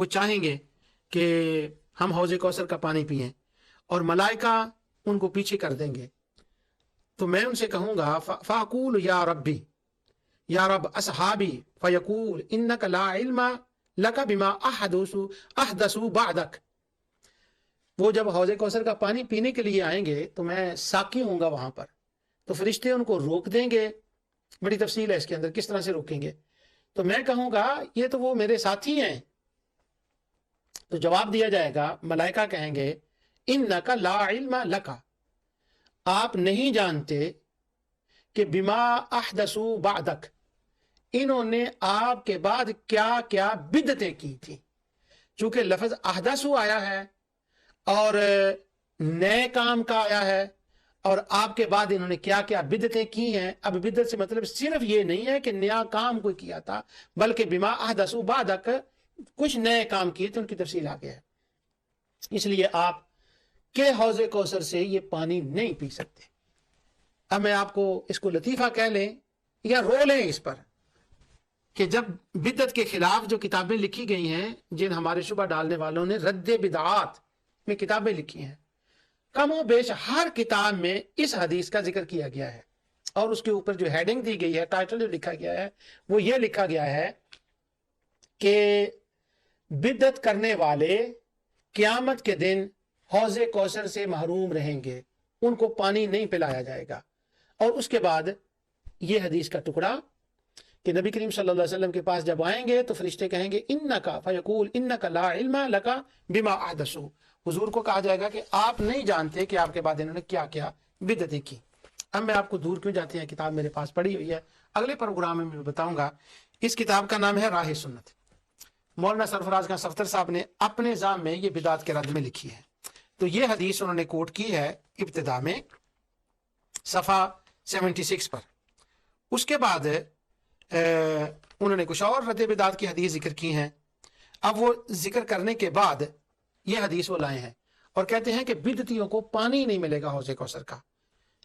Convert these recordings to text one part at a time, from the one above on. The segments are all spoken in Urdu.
وہ چاہیں گے کہ ہم حوض کوثر کا پانی پئیں اور ملائکہ ان کو پیچھے کر دیں گے، تو میں ان سے کہوں گا فاقول یا ربی یا رب اصحابی فیقول انک لا علم لک بما احدثوا بعدک۔ وہ جب حوض کوثر کا پانی پینے کے لیے آئیں گے تو میں ساقی ہوں گا وہاں پر، تو فرشتے ان کو روک دیں گے۔ بڑی تفصیل ہے اس کے اندر کس طرح سے روکیں گے، تو میں کہوں گا یہ تو وہ میرے ساتھی ہیں، تو جواب دیا جائے گا، ملائکہ کہیں گے انک لا علم لک، آپ نہیں جانتے کہ بما احدثوا بعدک، انہوں نے آپ کے بعد کیا کیا بدعتیں کی تھی۔ چونکہ لفظ احدثوا آیا ہے اور نئے کام کا آیا ہے، اور آپ کے بعد انہوں نے کیا کیا بدعتیں کی ہیں۔ اب بدعت سے مطلب صرف یہ نہیں ہے کہ نیا کام کوئی کیا تھا، بلکہ بما احدثوا بعدک کچھ نئے کام کیے تھے، ان کی تفصیل آگے ہے۔ اس لیے آپ کے حوض کوثر سے یہ پانی نہیں پی سکتے۔ اب میں آپ کو اس کو لطیفہ کہہ لیں یا رو لیں اس پر کہ جب بدعت کے خلاف جو کتابیں لکھی گئی ہیں، جن ہمارے شبہ ڈالنے والوں نے رد بدعات میں کتابیں لکھی ہیں، کم و بیش ہر کتاب میں اس حدیث کا ذکر کیا گیا ہے، اور اس کے اوپر جو ہیڈنگ دی گئی ہے، ٹائٹل جو لکھا گیا ہے، وہ یہ لکھا گیا ہے کہ بدعت کرنے والے قیامت کے دن حوض کوثر سے محروم رہیں گے، ان کو پانی نہیں پلایا جائے گا۔ اور اس کے بعد یہ حدیث کا ٹکڑا کہ نبی کریم صلی اللہ علیہ وسلم کے پاس جب آئیں گے تو فرشتے کہیں گے انکا فیقول انکا لا علم لکا بما احدثوا، حضور کو کہا جائے گا کہ آپ نہیں جانتے کہ آپ کے بعد انہوں نے کیا کیا بدعتیں کی۔ اب میں آپ کو دور کیوں جاتے ہیں، کتاب میرے پاس پڑی ہوئی ہے، اگلے پروگرام میں میں بتاؤں گا۔ اس کتاب کا نام ہے راہ سنت، مولانا سرفراز خان صفدر صاحب نے اپنے نظام میں یہ بدعت کے رد میں لکھی ہے۔ تو یہ حدیث انہوں نے کوٹ کی ہے ابتدا میں صفحہ 76 پر۔ اس کے بعد انہوں نے کچھ اور رد بدعت کی حدیث ذکر کی ہیں۔ اب وہ ذکر کرنے کے بعد یہ حدیث وہ لائے ہیں اور کہتے ہیں کہ بدعتیوں کو پانی نہیں ملے گا حوض کوثر کا۔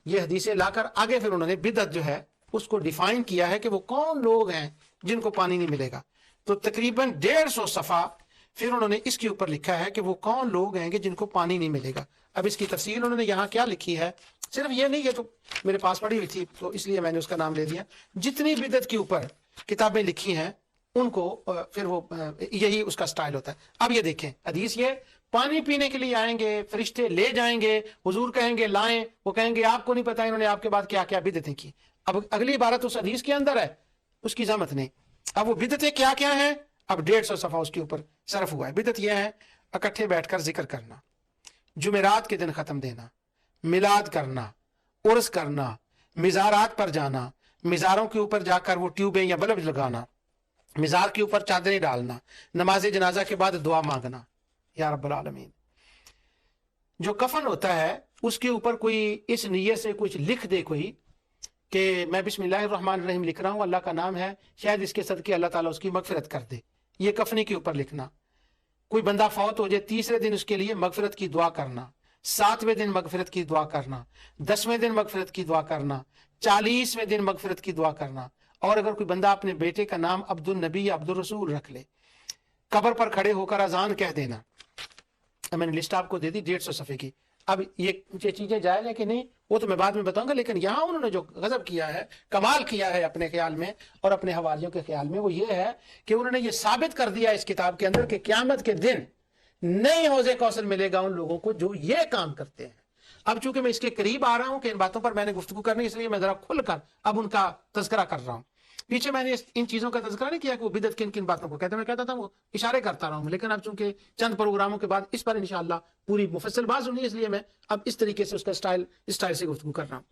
یہ حدیثیں لا کر آگے پھر انہوں نے بدعت جو ہے اس کو ڈیفائن کیا ہے کہ وہ کون لوگ ہیں جن کو پانی نہیں ملے گا۔ تو تقریباً 150 صفحہ پھر انہوں نے اس کے اوپر لکھا ہے کہ وہ کون لوگ ہیں کہ جن کو پانی نہیں ملے گا۔ اب اس کی تفصیل انہوں نے یہاں کیا لکھی ہے، صرف یہ نہیں، یہ تو میرے پاس پڑی ہوئی تھی تو اس لیے میں نے اس کا نام لے دیا۔ جتنی بدعت کے اوپر کتابیں لکھی ہیں ان کو پھر وہ یہی اس کا سٹائل ہوتا ہے۔ اب یہ دیکھیں حدیث، یہ پانی پینے کے لیے آئیں گے، فرشتے لے جائیں گے، حضور کہیں گے لائیں، وہ کہیں گے آپ کو نہیں پتا انہوں نے آپ کے بعد کیا کیا بدعتیں کی۔ اب اگلی عبارت اس حدیث کے اندر ہے، اس کی ضمت نہیں۔ اب وہ بدعتیں کیا کیا ہیں، اب 150 صفحہ اس کے اوپر صرف ہوا ہے۔ بدعت یہ ہے اکٹھے بیٹھ کر ذکر کرنا، جمعرات کے دن ختم دینا، میلاد کرنا، عرس کرنا، مزارات پر جانا، مزاروں کے اوپر جا کر وہ ٹیوبیں یا بلب لگانا، مزار کے اوپر چادریں ڈالنا، نماز جنازہ کے بعد دعا مانگنا یا رب العالمین۔ جو کفن ہوتا ہے اس کے اوپر کوئی اس نیت سے کچھ لکھ دے کوئی کہ میں بسم اللہ الرحمن الرحیم لکھ رہا ہوں، اللہ کا نام ہے، شاید اس کے صدقے اللہ تعالیٰ اس کی مغفرت کر دے، یہ کفنی کے اوپر لکھنا۔ کوئی بندہ فوت ہو جائے، تیسرے دن اس کے لیے مغفرت کی دعا کرنا، 7ویں دن مغفرت کی دعا کرنا، 10ویں دن مغفرت کی دعا کرنا، 40ویں دن مغفرت کی دعا کرنا۔ اور اگر کوئی بندہ اپنے بیٹے کا نام عبد النبی یا عبد الرسول رکھ لے، قبر پر کھڑے ہو کر اذان کہہ دینا۔ میں نے لسٹ آپ کو دے دی 150 صفحے کی۔ اب یہ چیزیں جائز ہیں کہ نہیں وہ تو میں بعد میں بتاؤں گا، لیکن یہاں انہوں نے جو غضب کیا ہے، کمال کیا ہے اپنے خیال میں اور اپنے حوالیوں کے خیال میں، وہ یہ ہے کہ انہوں نے یہ ثابت کر دیا اس کتاب کے اندر کہ قیامت کے دن نہیں حوض کوثر ملے گا ان لوگوں کو جو یہ کام کرتے ہیں۔ اب چونکہ میں اس کے قریب آ رہا ہوں کہ ان باتوں پر میں نے گفتگو کرنی، اس لیے میں ذرا کھل کر اب ان کا تذکرہ کر رہا ہوں۔ پیچھے میں نے ان چیزوں کا تذکرہ نہیں کیا کہ وہ بدعت کن کن باتوں کو کہتے ہیں، میں کہتا تھا وہ اشارے کرتا رہا ہوں، لیکن اب چونکہ چند پروگراموں کے بعد اس پر انشاءاللہ پوری مفصل بات سنی، اس لیے میں اب اس طریقے سے اس کا اسٹائل سے گفتگو کر رہا ہوں۔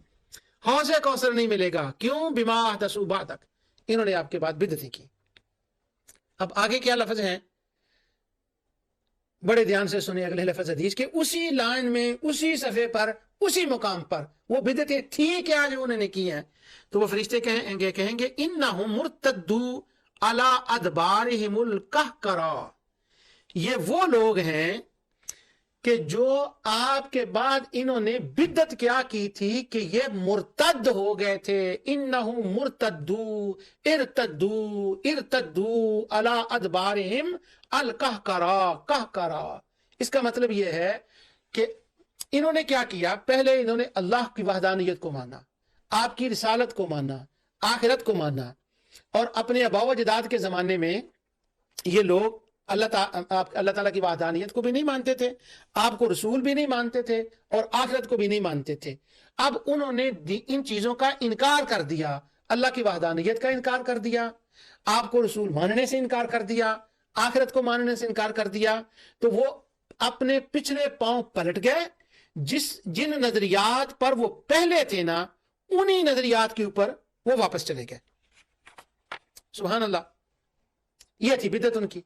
حوض کوثر نہیں ملے گا، کیوں؟ بما احدثوا بعدک، انہوں نے آپ کے بعد بدعتیں کی۔ اب آگے کیا لفظ ہیں، بڑے دھیان سے سنیں اگلے لفظ حدیث کے اسی لائن میں، اسی صفحے پر، اسی مقام پر وہ بدعتیں تھی کیا جو انہوں نے کی ہیں۔ تو وہ فرشتے کہیں گے انہم مرتدوا علی ادبارہم القہقرا، یہ وہ لوگ ہیں کہ جو آپ کے بعد انہوں نے بدعت کیا کی تھی کہ یہ مرتد ہو گئے تھے. انہم مرتدو ارتدو علی ادبارہم القہقرا. اس کا مطلب یہ ہے کہ انہوں نے کیا کیا؟ پہلے انہوں نے اللہ کی وحدانیت کو مانا، آپ کی رسالت کو مانا، آخرت کو مانا، اور اپنے آباء و اجداد کے زمانے میں یہ لوگ اللہ تعالیٰ کی وحدانیت کو بھی نہیں مانتے تھے، آپ کو رسول بھی نہیں مانتے تھے، اور آخرت کو بھی نہیں مانتے تھے. اب انہوں نے ان چیزوں کا انکار کر دیا، اللہ کی وحدانیت کا انکار کر دیا، آپ کو رسول ماننے سے انکار کر دیا، آخرت کو ماننے سے انکار کر دیا. تو وہ اپنے پچھلے پاؤں پلٹ گئے. جن نظریات پر وہ پہلے تھے نا، انہی نظریات کے اوپر وہ واپس چلے گئے. سبحان اللہ. یہ تھی بدعت ان کی.